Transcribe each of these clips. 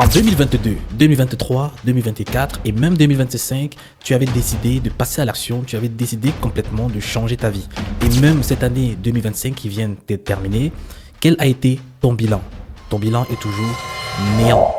En 2022, 2023, 2024 et même 2025, tu avais décidé de passer à l'action, tu avais décidé complètement de changer ta vie. Et même cette année 2025 qui vient de terminer, quel a été ton bilan? Ton bilan est toujours néant.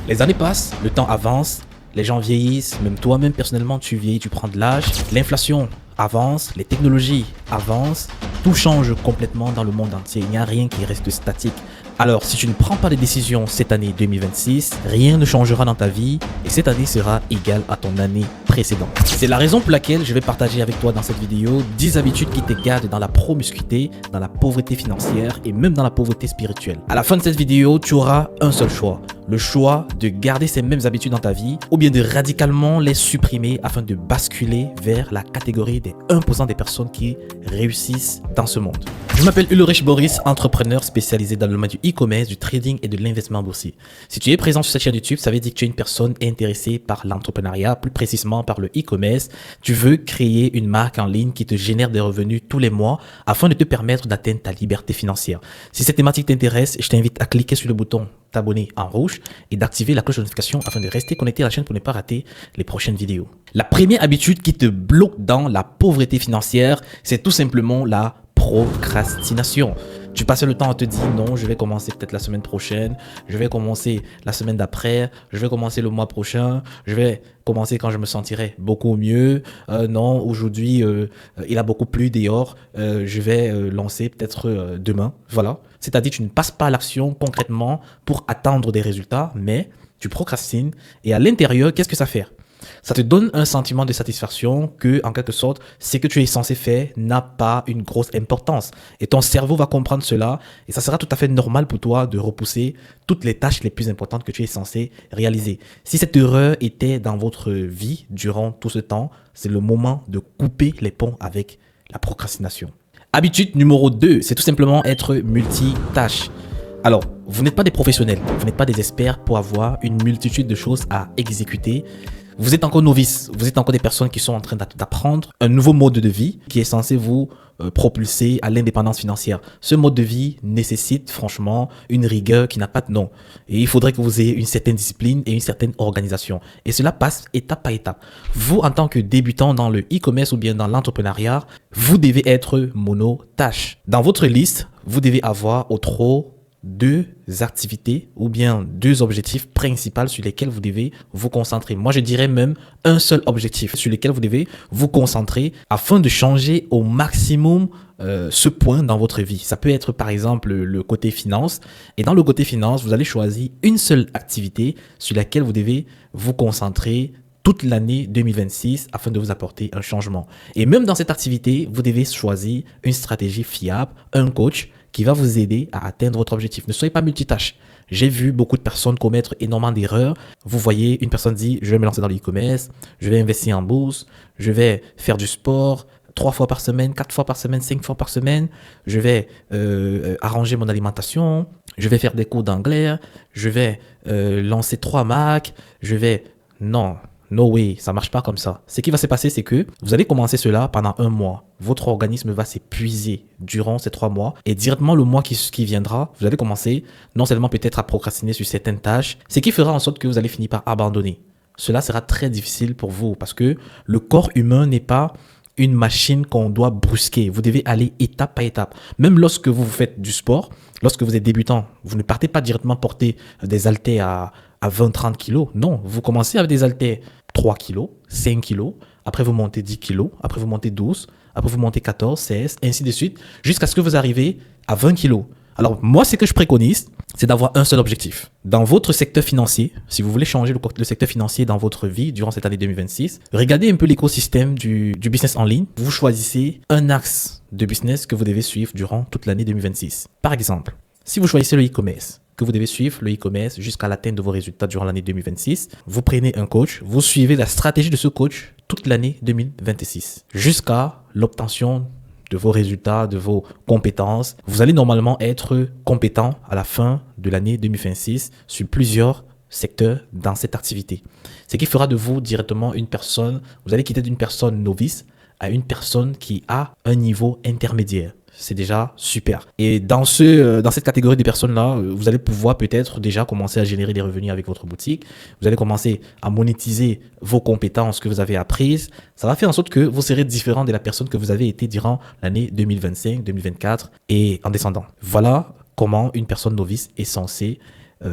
Les années passent, le temps avance, les gens vieillissent, même toi-même personnellement tu vieillis, tu prends de l'âge, l'inflation avance, les technologies avancent, tout change complètement dans le monde entier, il n'y a rien qui reste statique. Alors, si tu ne prends pas de décisions cette année 2026, rien ne changera dans ta vie et cette année sera égale à ton année précédente. C'est la raison pour laquelle je vais partager avec toi dans cette vidéo 10 habitudes qui te gardent dans la promiscuité, dans la pauvreté financière et même dans la pauvreté spirituelle. À la fin de cette vidéo, tu auras un seul choix. Le choix de garder ces mêmes habitudes dans ta vie ou bien de radicalement les supprimer afin de basculer vers la catégorie des 1% des personnes qui réussissent dans ce monde. Je m'appelle Ulrich Boris, entrepreneur spécialisé dans le domaine du e-commerce, du trading et de l'investissement boursier. Si tu es présent sur cette chaîne YouTube, ça veut dire que tu es une personne intéressée par l'entrepreneuriat, plus précisément par le e-commerce. Tu veux créer une marque en ligne qui te génère des revenus tous les mois afin de te permettre d'atteindre ta liberté financière. Si cette thématique t'intéresse, je t'invite à cliquer sur le bouton t'abonner en rouge et d'activer la cloche de notification afin de rester connecté à la chaîne pour ne pas rater les prochaines vidéos. La première habitude qui te bloque dans la pauvreté financière, c'est tout simplement la procrastination. Tu passes le temps à te dire non, je vais commencer peut-être la semaine prochaine, je vais commencer la semaine d'après, je vais commencer le mois prochain, je vais commencer quand je me sentirai beaucoup mieux. Non, aujourd'hui, il a beaucoup plu dehors, je vais lancer peut-être demain. Voilà. C'est-à-dire tu ne passes pas à l'action concrètement pour attendre des résultats, mais tu procrastines et à l'intérieur, qu'est-ce que ça fait? Ça te donne un sentiment de satisfaction que, en quelque sorte, ce que tu es censé faire n'a pas une grosse importance. Et ton cerveau va comprendre cela et ça sera tout à fait normal pour toi de repousser toutes les tâches les plus importantes que tu es censé réaliser. Si cette erreur était dans votre vie durant tout ce temps, c'est le moment de couper les ponts avec la procrastination. Habitude numéro 2, c'est tout simplement être multitâche. Alors, vous n'êtes pas des professionnels, vous n'êtes pas des experts pour avoir une multitude de choses à exécuter. Vous êtes encore novices, vous êtes encore des personnes qui sont en train d'apprendre un nouveau mode de vie qui est censé vous propulser à l'indépendance financière. Ce mode de vie nécessite franchement une rigueur qui n'a pas de nom. Et il faudrait que vous ayez une certaine discipline et une certaine organisation. Et cela passe étape par étape. Vous, en tant que débutant dans le e-commerce ou bien dans l'entrepreneuriat, vous devez être monotâche. Dans votre liste, vous devez avoir au trop deux activités ou bien deux objectifs principaux sur lesquels vous devez vous concentrer. Moi, je dirais même un seul objectif sur lequel vous devez vous concentrer afin de changer au maximum ce point dans votre vie. Ça peut être par exemple le côté finance. Et dans le côté finance, vous allez choisir une seule activité sur laquelle vous devez vous concentrer toute l'année 2026 afin de vous apporter un changement. Et même dans cette activité, vous devez choisir une stratégie fiable, un coach qui va vous aider à atteindre votre objectif. Ne soyez pas multitâche. J'ai vu beaucoup de personnes commettre énormément d'erreurs. Vous voyez, une personne dit, je vais me lancer dans l'e-commerce, je vais investir en bourse, je vais faire du sport 3 fois par semaine, 4 fois par semaine, 5 fois par semaine, je vais arranger mon alimentation, je vais faire des cours d'anglais, je vais lancer 3 marques, je vais... Non. No way, ça marche pas comme ça. Ce qui va se passer, c'est que vous allez commencer cela pendant un mois. Votre organisme va s'épuiser durant ces 3 mois et directement le mois qui viendra, vous allez commencer non seulement peut-être à procrastiner sur certaines tâches, ce qui fera en sorte que vous allez finir par abandonner. Cela sera très difficile pour vous parce que le corps humain n'est pas une machine qu'on doit brusquer. Vous devez aller étape par étape. Même lorsque vous faites du sport, lorsque vous êtes débutant, vous ne partez pas directement porter des haltères à 20-30 kilos. Non, vous commencez avec des haltères 3 kilos, 5 kilos, après vous montez 10 kilos, après vous montez 12, après vous montez 14, 16, ainsi de suite, jusqu'à ce que vous arrivez à 20 kilos. Alors moi, ce que je préconise, c'est d'avoir un seul objectif. Dans votre secteur financier, si vous voulez changer le secteur financier dans votre vie durant cette année 2026, regardez un peu l'écosystème du business en ligne. Vous choisissez un axe de business que vous devez suivre durant toute l'année 2026. Par exemple, si vous choisissez le e-commerce, que vous devez suivre le e-commerce jusqu'à l'atteinte de vos résultats durant l'année 2026. Vous prenez un coach, vous suivez la stratégie de ce coach toute l'année 2026 jusqu'à l'obtention de vos résultats, de vos compétences. Vous allez normalement être compétent à la fin de l'année 2026 sur plusieurs secteurs dans cette activité. Ce qui fera de vous directement une personne, vous allez quitter d'une personne novice à une personne qui a un niveau intermédiaire. c'est déjà super. Et dans cette catégorie de personnes-là, vous allez pouvoir peut-être déjà commencer à générer des revenus avec votre boutique. Vous allez commencer à monétiser vos compétences que vous avez apprises. Ça va faire en sorte que vous serez différent de la personne que vous avez été durant l'année 2025, 2024 et en descendant. Voilà comment une personne novice est censée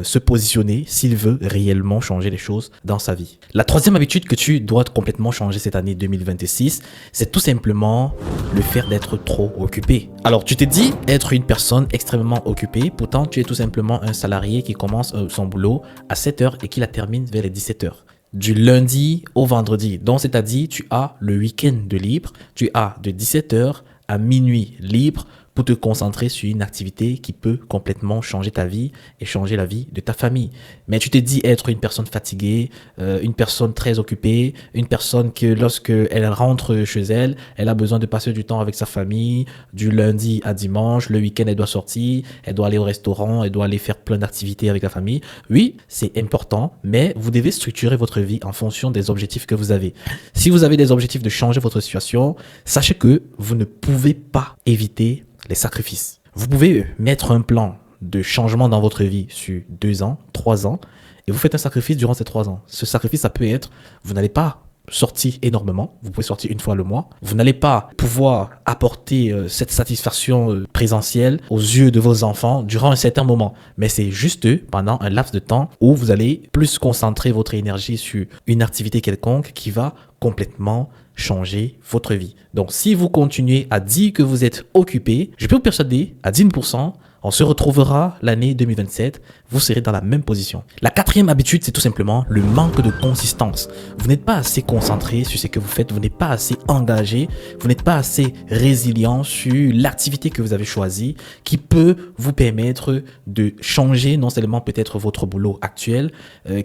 se positionner s'il veut réellement changer les choses dans sa vie. La troisième habitude que tu dois complètement changer cette année 2026, c'est tout simplement le fait d'être trop occupé. Alors, tu t'es dit être une personne extrêmement occupée, pourtant tu es tout simplement un salarié qui commence son boulot à 7 heures et qui la termine vers les 17 heures. Du lundi au vendredi. Donc, c'est-à-dire, tu as le week-end de libre, tu as de 17 heures à minuit libre pour te concentrer sur une activité qui peut complètement changer ta vie et changer la vie de ta famille. Mais tu te dis être une personne fatiguée, une personne très occupée, une personne que lorsque elle rentre chez elle, elle a besoin de passer du temps avec sa famille, du lundi à dimanche, le week-end elle doit sortir, elle doit aller au restaurant, elle doit aller faire plein d'activités avec la famille. Oui, c'est important, mais vous devez structurer votre vie en fonction des objectifs que vous avez. Si vous avez des objectifs de changer votre situation, sachez que vous ne pouvez pas éviter les sacrifices. Vous pouvez mettre un plan de changement dans votre vie sur 2 ans, 3 ans, et vous faites un sacrifice durant ces 3 ans. Ce sacrifice, ça peut être, vous n'allez pas sortir énormément, vous pouvez sortir une fois le mois, vous n'allez pas pouvoir apporter cette satisfaction présentielle aux yeux de vos enfants durant un certain moment, mais c'est juste pendant un laps de temps où vous allez plus concentrer votre énergie sur une activité quelconque qui va complètement changer votre vie. Donc, si vous continuez à dire que vous êtes occupé, je peux vous persuader à 10%, on se retrouvera l'année 2027, vous serez dans la même position. La quatrième habitude, c'est tout simplement le manque de consistance. Vous n'êtes pas assez concentré sur ce que vous faites, vous n'êtes pas assez engagé, vous n'êtes pas assez résilient sur l'activité que vous avez choisie qui peut vous permettre de changer non seulement peut-être votre boulot actuel,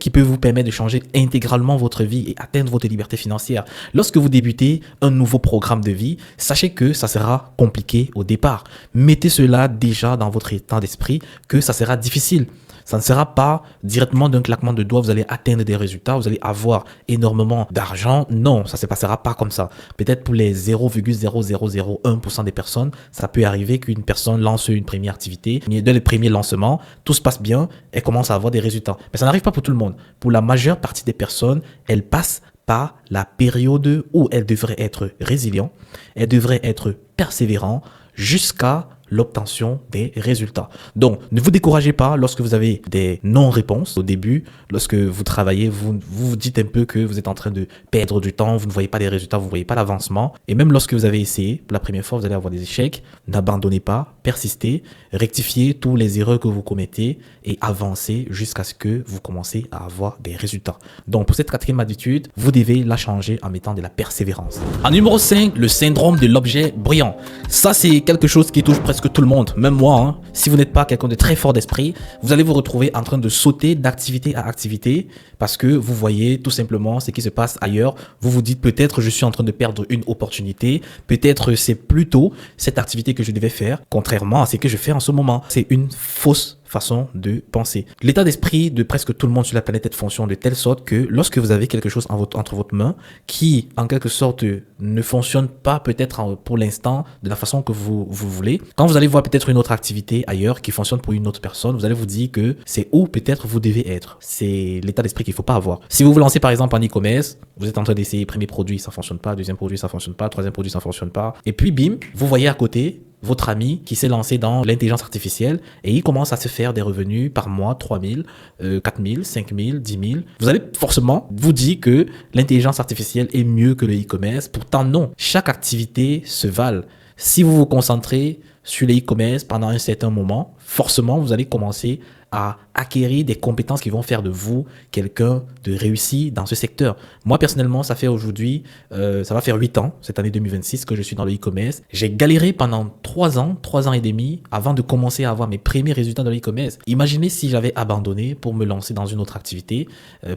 qui peut vous permettre de changer intégralement votre vie et atteindre votre liberté financière. Lorsque vous débutez un nouveau programme de vie, sachez que ça sera compliqué au départ. Mettez cela déjà dans votre état d'esprit que ça sera difficile. Ça ne sera pas directement d'un claquement de doigts, vous allez atteindre des résultats, vous allez avoir énormément d'argent. Non, ça ne se passera pas comme ça. Peut-être pour les 0,0001% des personnes, ça peut arriver qu'une personne lance une première activité. Dès le premier lancement, tout se passe bien, elle commence à avoir des résultats. Mais ça n'arrive pas pour tout le monde. Pour la majeure partie des personnes, elles passent par la période où elles devraient être résilientes, elles devraient être persévérantes jusqu'à l'obtention des résultats. Donc, ne vous découragez pas lorsque vous avez des non-réponses au début. Lorsque vous travaillez, vous dites un peu que vous êtes en train de perdre du temps, vous ne voyez pas les résultats, vous ne voyez pas l'avancement. Et même lorsque vous avez essayé, pour la première fois, vous allez avoir des échecs. N'abandonnez pas, persistez, rectifiez tous les erreurs que vous commettez et avancez jusqu'à ce que vous commencez à avoir des résultats. Donc, pour cette quatrième habitude, vous devez la changer en mettant de la persévérance. En numéro 5, le syndrome de l'objet brillant. Ça, c'est quelque chose qui touche presque tout le monde, même moi. Hein. Si vous n'êtes pas quelqu'un de très fort d'esprit, vous allez vous retrouver en train de sauter d'activité à activité parce que vous voyez tout simplement ce qui se passe ailleurs. Vous vous dites peut-être je suis en train de perdre une opportunité, peut-être c'est plutôt cette activité que je devais faire, contrairement à ce que je fais en ce moment. C'est une fausse façon de penser. L'état d'esprit de presque tout le monde sur la planète est de fonction de telle sorte que lorsque vous avez quelque chose entre votre main qui, en quelque sorte, ne fonctionne pas peut-être pour l'instant de la façon que vous voulez, quand vous allez voir peut-être une autre activité ailleurs qui fonctionne pour une autre personne, vous allez vous dire que c'est où peut-être vous devez être. C'est l'état d'esprit qu'il ne faut pas avoir. Si vous vous lancez par exemple en e-commerce, vous êtes en train d'essayer premier produit, ça ne fonctionne pas, deuxième produit, ça ne fonctionne pas, troisième produit, ça ne fonctionne pas, et puis bim, vous voyez à côté votre ami qui s'est lancé dans l'intelligence artificielle et il commence à se faire des revenus par mois, 3 000, 4 000, 5 000, 10 000. Vous allez forcément vous dire que l'intelligence artificielle est mieux que le e-commerce. Pourtant, non. Chaque activité se valent. Si vous vous concentrez sur le e-commerce pendant un certain moment, forcément, vous allez commencer à acquérir des compétences qui vont faire de vous quelqu'un de réussi dans ce secteur. Moi, personnellement, ça fait aujourd'hui, ça va faire 8 ans, cette année 2026, que je suis dans le e-commerce. J'ai galéré pendant 3 ans et demi, avant de commencer à avoir mes premiers résultats dans le e-commerce. Imaginez si j'avais abandonné pour me lancer dans une autre activité.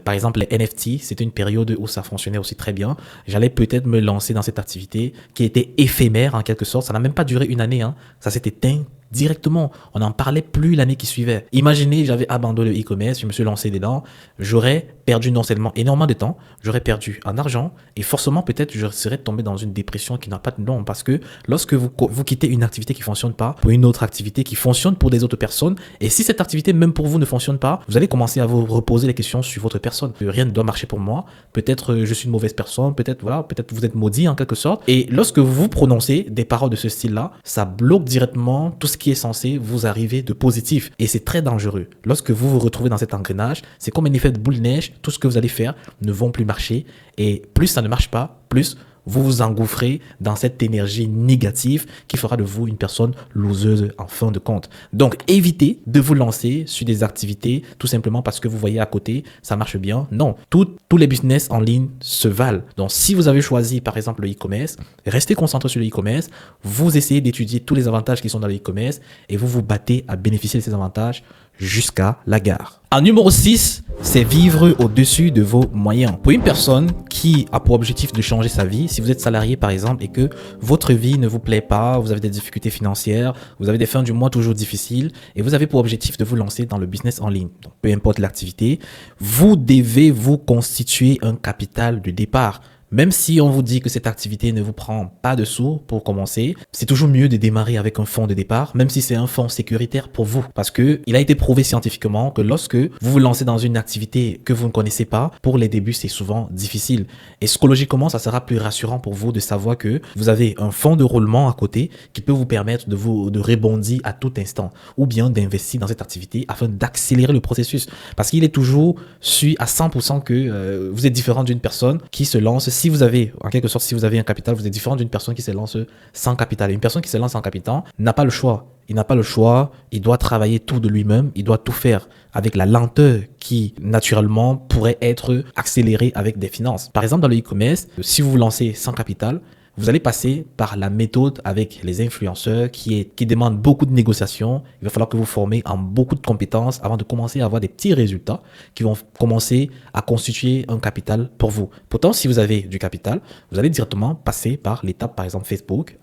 Par exemple, les NFT, c'était une période où ça fonctionnait aussi très bien. J'allais peut-être me lancer dans cette activité qui était éphémère en quelque sorte. Ça n'a même pas duré une année, hein. Ça s'est éteint directement. On n'en parlait plus l'année qui suivait. Imaginez, j'avais abandonné le e-commerce, je me suis lancé dedans, j'aurais perdu non seulement énormément de temps, j'aurais perdu en argent et forcément peut-être je serais tombé dans une dépression qui n'a pas de nom parce que lorsque vous quittez une activité qui fonctionne pas pour une autre activité qui fonctionne pour des autres personnes et si cette activité même pour vous ne fonctionne pas, vous allez commencer à vous reposer les questions sur votre personne. Rien ne doit marcher pour moi. Peut-être je suis une mauvaise personne, peut-être voilà, peut-être vous êtes maudit en quelque sorte. Et lorsque vous prononcez des paroles de ce style-là, ça bloque directement tout ce qui est censé vous arriver de positif et c'est très dangereux. Lorsque vous vous retrouvez dans cet engrenage, c'est comme un effet de boule de neige, tout ce que vous allez faire ne vont plus marcher et plus ça ne marche pas, plus vous vous engouffrez dans cette énergie négative qui fera de vous une personne loseuse en fin de compte. Donc, évitez de vous lancer sur des activités tout simplement parce que vous voyez à côté, ça marche bien. Non, tous les business en ligne se valent. Donc, si vous avez choisi par exemple le e-commerce, restez concentré sur le e-commerce, vous essayez d'étudier tous les avantages qui sont dans le e-commerce et vous vous battez à bénéficier de ces avantages jusqu'à la gare. En numéro 6, c'est vivre au-dessus de vos moyens. Pour une personne qui a pour objectif de changer sa vie, si vous êtes salarié par exemple et que votre vie ne vous plaît pas, vous avez des difficultés financières, vous avez des fins du mois toujours difficiles et vous avez pour objectif de vous lancer dans le business en ligne, donc peu importe l'activité, vous devez vous constituer un capital de départ. Même si on vous dit que cette activité ne vous prend pas de sous pour commencer, c'est toujours mieux de démarrer avec un fonds de départ, même si c'est un fonds sécuritaire pour vous. Parce que il a été prouvé scientifiquement que lorsque vous vous lancez dans une activité que vous ne connaissez pas, pour les débuts, c'est souvent difficile. Et psychologiquement, ça sera plus rassurant pour vous de savoir que vous avez un fonds de roulement à côté qui peut vous permettre de rebondir à tout instant ou bien d'investir dans cette activité afin d'accélérer le processus. Parce qu'il est toujours su à 100% que vous êtes différent d'une personne qui se lance. Si vous avez, en quelque sorte, si vous avez un capital, vous êtes différent d'une personne qui se lance sans capital. Une personne qui se lance sans capital n'a pas le choix. Il n'a pas le choix, il doit travailler tout de lui-même, il doit tout faire avec la lenteur qui, naturellement, pourrait être accélérée avec des finances. Par exemple, dans le e-commerce, si vous vous lancez sans capital, vous allez passer par la méthode avec les influenceurs qui demande beaucoup de négociations. Il va falloir que vous formez en beaucoup de compétences avant de commencer à avoir des petits résultats qui vont commencer à constituer un capital pour vous. Pourtant, si vous avez du capital, vous allez directement passer par l'étape, par exemple, Facebook,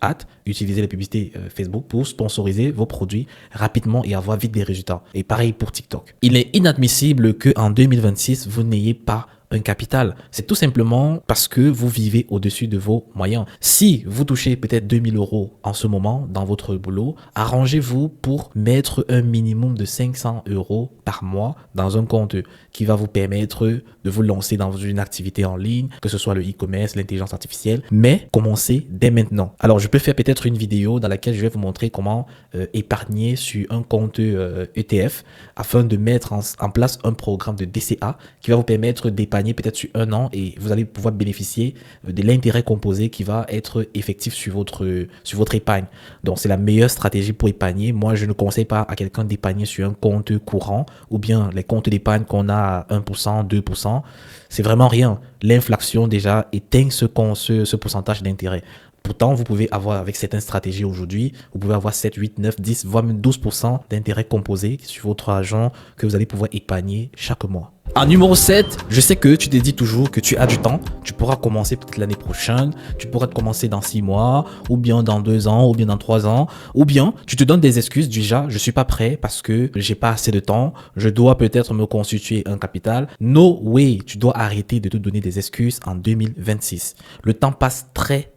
utiliser les publicités Facebook pour sponsoriser vos produits rapidement et avoir vite des résultats. Et pareil pour TikTok. Il est inadmissible qu'en 2026, vous n'ayez pas un capital. C'est tout simplement parce que vous vivez au-dessus de vos moyens. Si vous touchez peut-être 2000 euros en ce moment dans votre boulot, arrangez-vous pour mettre un minimum de 500 euros par mois dans un compte qui va vous permettre de vous lancer dans une activité en ligne, que ce soit le e-commerce, l'intelligence artificielle, mais commencez dès maintenant. Alors, je peux faire peut-être une vidéo dans laquelle je vais vous montrer comment épargner sur un compte ETF afin de mettre en place un programme de DCA qui va vous permettre d'épargner peut-être sur un an et vous allez pouvoir bénéficier de l'intérêt composé qui va être effectif sur votre épargne. Donc, c'est la meilleure stratégie pour épargner. Moi, je ne conseille pas à quelqu'un d'épargner sur un compte courant ou bien les comptes d'épargne qu'on a à 1%, 2%. C'est vraiment rien. L'inflation déjà éteint ce pourcentage d'intérêt. Pourtant, vous pouvez avoir, avec certaines stratégies aujourd'hui, vous pouvez avoir 7, 8, 9, 10, voire même 12% d'intérêt composé sur votre argent que vous allez pouvoir épargner chaque mois. En numéro 7, je sais que tu te dis toujours que tu as du temps. Tu pourras commencer peut-être l'année prochaine, tu pourras commencer dans 6 mois, ou bien dans 2 ans, ou bien dans 3 ans, ou bien tu te donnes des excuses déjà, je suis pas prêt parce que j'ai pas assez de temps, je dois peut-être me constituer un capital. No way, tu dois arrêter de te donner des excuses en 2026. Le temps passe très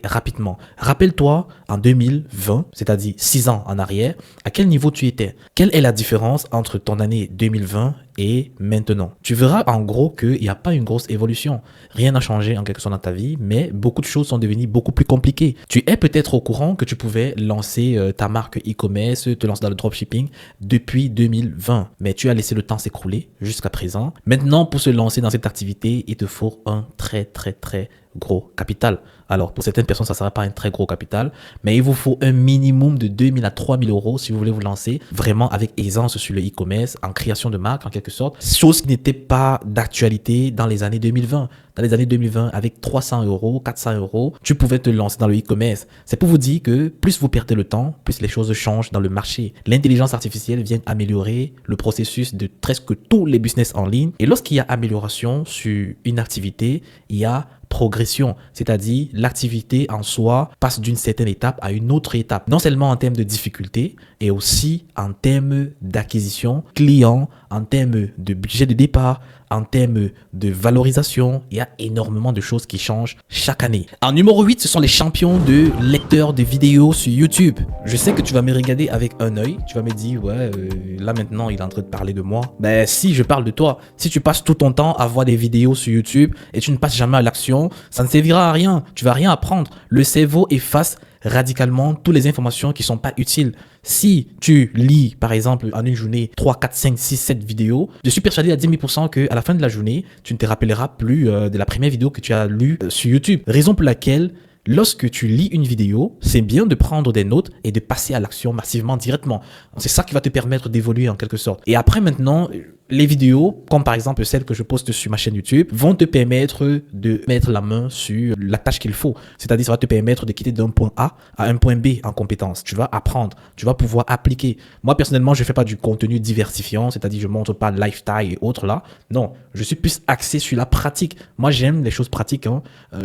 rapidement. Rappelle-toi en 2020, c'est-à-dire 6 ans en arrière, à quel niveau tu étais? Quelle est la différence entre ton année 2020 et maintenant? Tu verras en gros qu'il n'y a pas une grosse évolution. Rien n'a changé en quelque sorte dans ta vie, mais beaucoup de choses sont devenues beaucoup plus compliquées. Tu es peut-être au courant que tu pouvais lancer ta marque e-commerce, te lancer dans le dropshipping depuis 2020, mais tu as laissé le temps s'écrouler jusqu'à présent. Maintenant, pour se lancer dans cette activité, il te faut un très gros capital. Alors, pour certaines personnes, ça ne sera pas un très gros capital, mais il vous faut un minimum de 2000 à 3000 euros si vous voulez vous lancer vraiment avec aisance sur le e-commerce, en création de marque en quelque sorte. Chose qui n'était pas d'actualité dans les années 2020. Dans les années 2020, avec 300 euros, 400 euros, tu pouvais te lancer dans le e-commerce. C'est pour vous dire que plus vous perdez le temps, plus les choses changent dans le marché. L'intelligence artificielle vient améliorer le processus de presque tous les business en ligne. Et lorsqu'il y a amélioration sur une activité, il y a progression, c'est-à-dire l'activité en soi passe d'une certaine étape à une autre étape, non seulement en termes de difficulté, et aussi en termes d'acquisition client, en termes de budget de départ, en termes de valorisation. Il y a énormément de choses qui changent chaque année. En numéro 8, ce sont les champions de lecteurs de vidéos sur YouTube. Je sais que tu vas me regarder avec un œil, tu vas me dire, ouais, là maintenant il est en train de parler de moi. Ben si, je parle de toi. Si tu passes tout ton temps à voir des vidéos sur YouTube et tu ne passes jamais à l'action, ça ne servira à rien. Tu vas rien apprendre. Le cerveau efface radicalement toutes les informations qui sont pas utiles. Si tu lis, par exemple, en une journée, 3, 4, 5, 6, 7 vidéos, je suis persuadé à 10 000% qu'à la fin de la journée, tu ne te rappelleras plus de la première vidéo que tu as lue sur YouTube. Raison pour laquelle, lorsque tu lis une vidéo, c'est bien de prendre des notes et de passer à l'action massivement, directement. C'est ça qui va te permettre d'évoluer en quelque sorte. Et après maintenant, les vidéos, comme par exemple celles que je poste sur ma chaîne YouTube, vont te permettre de mettre la main sur la tâche qu'il faut. C'est-à-dire, ça va te permettre de quitter d'un point A à un point B en compétence. Tu vas apprendre, tu vas pouvoir appliquer. Moi, personnellement, je ne fais pas du contenu diversifiant, c'est-à-dire je ne montre pas lifestyle et autres là. Non, je suis plus axé sur la pratique. Moi, j'aime les choses pratiques.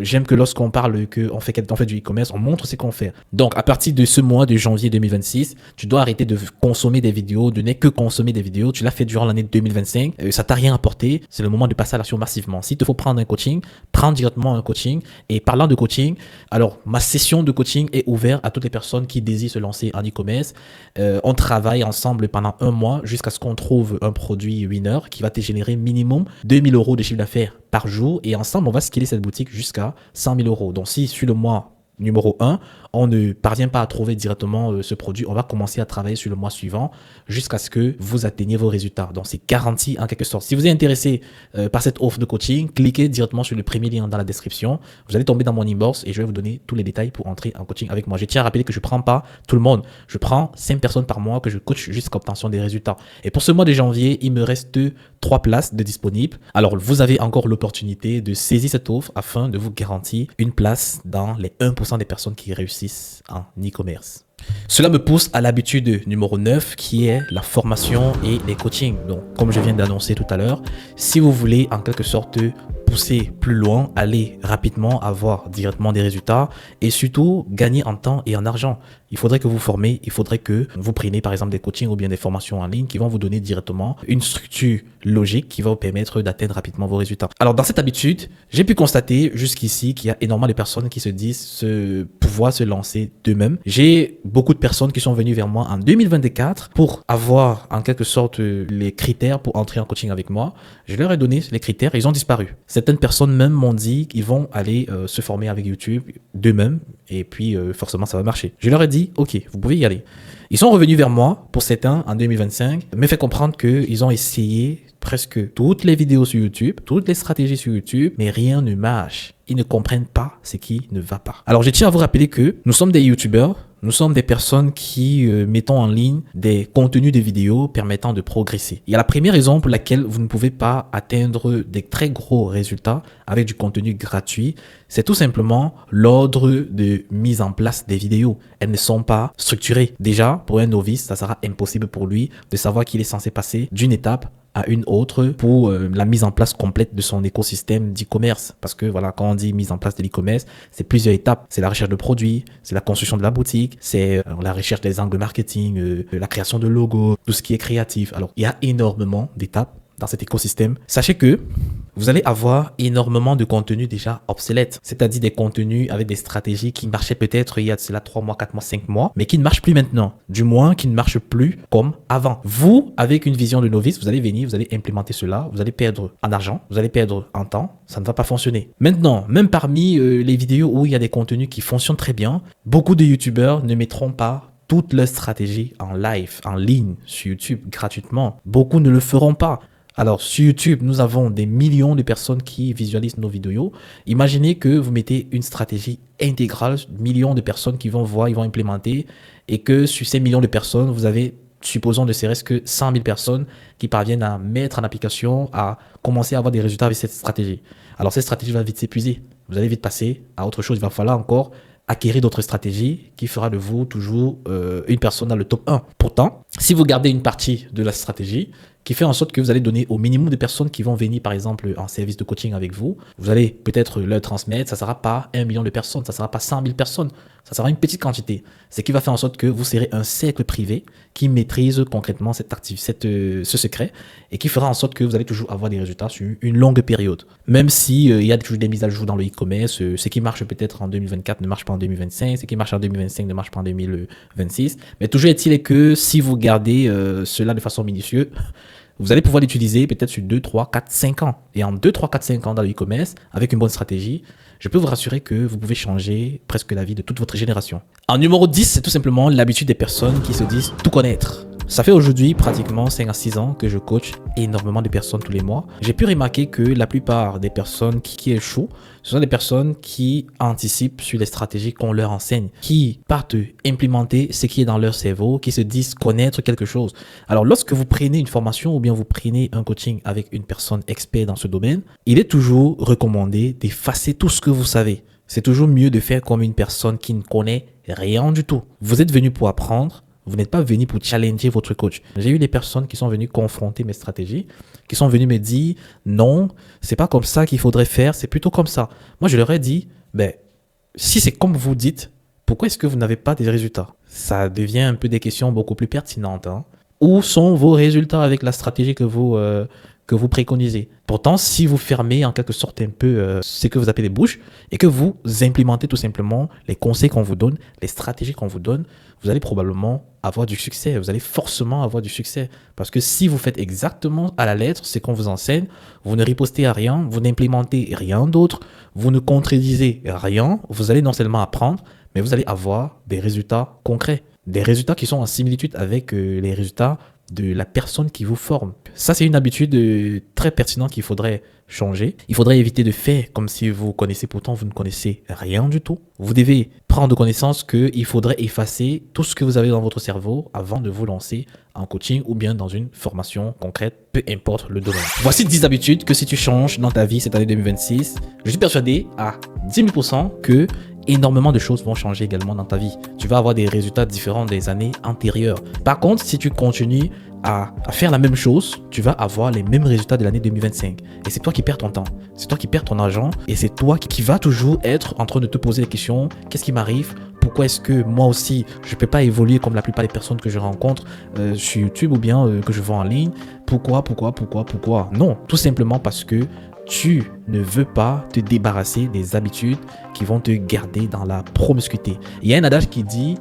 J'aime que lorsqu'on parle qu'on fait du e-commerce, on montre ce qu'on fait. Donc, à partir de ce mois de janvier 2026, tu dois arrêter de consommer des vidéos, de ne que consommer des vidéos. Tu l'as fait durant l'année 2025. Ça t'a rien apporté. C'est le moment de passer à l'action massivement. S'il te faut prendre un coaching, prends directement un coaching. Et parlant de coaching, alors ma session de coaching est ouverte à toutes les personnes qui désirent se lancer en e-commerce. On travaille ensemble pendant un mois jusqu'à ce qu'on trouve un produit winner qui va te générer minimum 2 000 € de chiffre d'affaires par jour. Et ensemble, on va scaler cette boutique jusqu'à 100 000 €. Donc, si sur le mois numéro 1, on ne parvient pas à trouver directement ce produit, on va commencer à travailler sur le mois suivant jusqu'à ce que vous atteigniez vos résultats. Donc, c'est garanti en quelque sorte. Si vous êtes intéressé par cette offre de coaching, cliquez directement sur le premier lien dans la description. Vous allez tomber dans mon inbox et je vais vous donner tous les détails pour entrer en coaching avec moi. Je tiens à rappeler que je ne prends pas tout le monde. Je prends 5 personnes par mois que je coach jusqu'à l'obtention des résultats. Et pour ce mois de janvier, il me reste 3 places de disponibles. Alors, vous avez encore l'opportunité de saisir cette offre afin de vous garantir une place dans les 1% des personnes qui réussissent en e-commerce. Cela me pousse à l'habitude numéro 9 qui est la formation et les coachings. Donc, comme je viens d'annoncer tout à l'heure, si vous voulez en quelque sorte pousser plus loin, aller rapidement, avoir directement des résultats et surtout gagner en temps et en argent, il faudrait que vous formez, il faudrait que vous preniez par exemple des coachings ou bien des formations en ligne qui vont vous donner directement une structure logique qui va vous permettre d'atteindre rapidement vos résultats. Alors dans cette habitude, j'ai pu constater jusqu'ici qu'il y a énormément de personnes qui se disent pouvoir se lancer d'eux-mêmes. J'ai beaucoup de personnes qui sont venues vers moi en 2024 pour avoir en quelque sorte les critères pour entrer en coaching avec moi. Je leur ai donné les critères et ils ont disparu. Certaines personnes même m'ont dit qu'ils vont aller se former avec YouTube d'eux-mêmes et puis forcément ça va marcher. Je leur ai dit, ok, vous pouvez y aller. Ils sont revenus vers moi pour certains en 2025, me fait comprendre qu'ils ont essayé presque toutes les vidéos sur YouTube, toutes les stratégies sur YouTube, mais rien ne marche. Ils ne comprennent pas ce qui ne va pas. Alors je tiens à vous rappeler que nous sommes des YouTubeurs. Nous sommes des personnes qui mettons en ligne des contenus de vidéos permettant de progresser. Il y a la première raison pour laquelle vous ne pouvez pas atteindre des très gros résultats avec du contenu gratuit. C'est tout simplement l'ordre de mise en place des vidéos. Elles ne sont pas structurées. Déjà, pour un novice, ça sera impossible pour lui de savoir qu'il est censé passer d'une étape à une autre pour la mise en place complète de son écosystème d'e-commerce. Parce que voilà, quand on dit mise en place de l'e-commerce, c'est plusieurs étapes. C'est la recherche de produits, c'est la construction de la boutique, c'est la recherche des angles marketing, la création de logos, tout ce qui est créatif. Alors, il y a énormément d'étapes dans cet écosystème. Sachez que vous allez avoir énormément de contenus déjà obsolètes, c'est-à-dire des contenus avec des stratégies qui marchaient peut-être il y a de cela 3 mois, 4 mois, 5 mois, mais qui ne marchent plus maintenant. Du moins, qui ne marchent plus comme avant. Vous, avec une vision de novice, vous allez venir, vous allez implémenter cela, vous allez perdre en argent, vous allez perdre en temps, ça ne va pas fonctionner. Maintenant, même parmi les vidéos où il y a des contenus qui fonctionnent très bien, beaucoup de youtubeurs ne mettront pas toute leur stratégie en live, en ligne, sur YouTube, gratuitement. Beaucoup ne le feront pas. Alors, sur YouTube, nous avons des millions de personnes qui visualisent nos vidéos. Imaginez que vous mettez une stratégie intégrale, millions de personnes qui vont voir, ils vont implémenter, et que sur ces millions de personnes, vous avez, supposons ne serait-ce que 100 000 personnes qui parviennent à mettre en application, à commencer à avoir des résultats avec cette stratégie. Alors, cette stratégie va vite s'épuiser. Vous allez vite passer à autre chose. Il va falloir encore acquérir d'autres stratégies qui fera de vous toujours une personne dans le top 1. Pourtant, si vous gardez une partie de la stratégie, qui fait en sorte que vous allez donner au minimum de personnes qui vont venir, par exemple, en service de coaching avec vous. Vous allez peut-être leur transmettre, ça ne sera pas 1 million de personnes, ça ne sera pas 100 000 personnes, ça sera une petite quantité. Ce qui va faire en sorte que vous serez un cercle privé qui maîtrise concrètement ce secret et qui fera en sorte que vous allez toujours avoir des résultats sur une longue période. Même si il y a toujours des mises à jour dans le e-commerce, ce qui marche peut-être en 2024 ne marche pas en 2025, ce qui marche en 2025 ne marche pas en 2026. Mais toujours est-il que si vous gardez cela de façon minutieuse, vous allez pouvoir l'utiliser peut-être sur 2, 3, 4, 5 ans. Et en 2, 3, 4, 5 ans dans le e-commerce, avec une bonne stratégie, je peux vous rassurer que vous pouvez changer presque la vie de toute votre génération. En numéro 10, c'est tout simplement l'habitude des personnes qui se disent tout connaître. Ça fait aujourd'hui pratiquement 5 à 6 ans que je coach énormément de personnes tous les mois. J'ai pu remarquer que la plupart des personnes qui échouent, ce sont des personnes qui anticipent sur les stratégies qu'on leur enseigne, qui partent implémenter ce qui est dans leur cerveau, qui se disent connaître quelque chose. Alors lorsque vous prenez une formation ou bien vous prenez un coaching avec une personne experte dans ce domaine, il est toujours recommandé d'effacer tout ce que vous savez. C'est toujours mieux de faire comme une personne qui ne connaît rien du tout. Vous êtes venu pour apprendre. Vous n'êtes pas venu pour challenger votre coach. J'ai eu des personnes qui sont venues confronter mes stratégies, qui sont venues me dire non, c'est pas comme ça qu'il faudrait faire, c'est plutôt comme ça. Moi, je leur ai dit, si c'est comme vous dites, pourquoi est-ce que vous n'avez pas des résultats? Ça devient un peu des questions beaucoup plus pertinentes. Où sont vos résultats avec la stratégie que vous préconisez? Pourtant, si vous fermez en quelque sorte un peu ce que vous appelez les bouches et que vous implémentez tout simplement les conseils qu'on vous donne, les stratégies qu'on vous donne, vous allez probablement avoir du succès. Vous allez forcément avoir du succès. Parce que si vous faites exactement à la lettre ce qu'on vous enseigne, vous ne ripostez à rien, vous n'implémentez rien d'autre, vous ne contredisez rien, vous allez non seulement apprendre, mais vous allez avoir des résultats concrets. Des résultats qui sont en similitude avec les résultats de la personne qui vous forme. Ça, c'est une habitude très pertinente qu'il faudrait changer. Il faudrait éviter de faire comme si vous connaissez, pourtant vous ne connaissez rien du tout. Vous devez prendre connaissance qu'il faudrait effacer tout ce que vous avez dans votre cerveau avant de vous lancer en coaching ou bien dans une formation concrète, peu importe le domaine. Voici 10 habitudes que si tu changes dans ta vie cette année 2026, je suis persuadé à 10 000% que énormément de choses vont changer également dans ta vie. Tu vas avoir des résultats différents des années antérieures. Par contre, si tu continues à faire la même chose, tu vas avoir les mêmes résultats de l'année 2025. Et c'est toi qui perds ton temps, c'est toi qui perds ton argent et c'est toi qui vas toujours être en train de te poser des questions. Qu'est-ce qui m'arrive? Pourquoi est-ce que moi aussi, je ne peux pas évoluer comme la plupart des personnes que je rencontre sur YouTube ou bien que je vois en ligne? Pourquoi? Non, tout simplement parce que tu ne veux pas te débarrasser des habitudes qui vont te garder dans la promiscuité. Il y a un adage qui dit,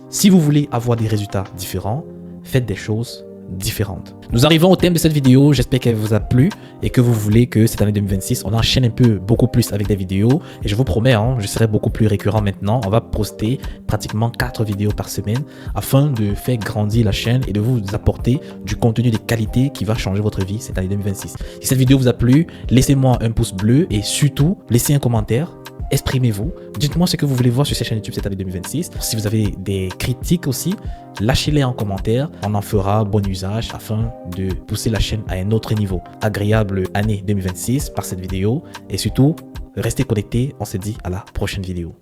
si vous voulez avoir des résultats différents, faites des choses différentes. Nous arrivons au thème de cette vidéo, j'espère qu'elle vous a plu et que vous voulez que cette année 2026, on enchaîne un peu beaucoup plus avec des vidéos et je vous promets, je serai beaucoup plus récurrent maintenant. On va poster pratiquement 4 vidéos par semaine afin de faire grandir la chaîne et de vous apporter du contenu de qualité qui va changer votre vie cette année 2026. Si cette vidéo vous a plu, laissez-moi un pouce bleu et surtout, laissez un commentaire. Exprimez-vous, dites-moi ce que vous voulez voir sur cette chaîne YouTube cette année 2026. Si vous avez des critiques aussi, lâchez-les en commentaire. On en fera bon usage afin de pousser la chaîne à un autre niveau. Agréable année 2026 par cette vidéo et surtout, restez connectés. On se dit à la prochaine vidéo.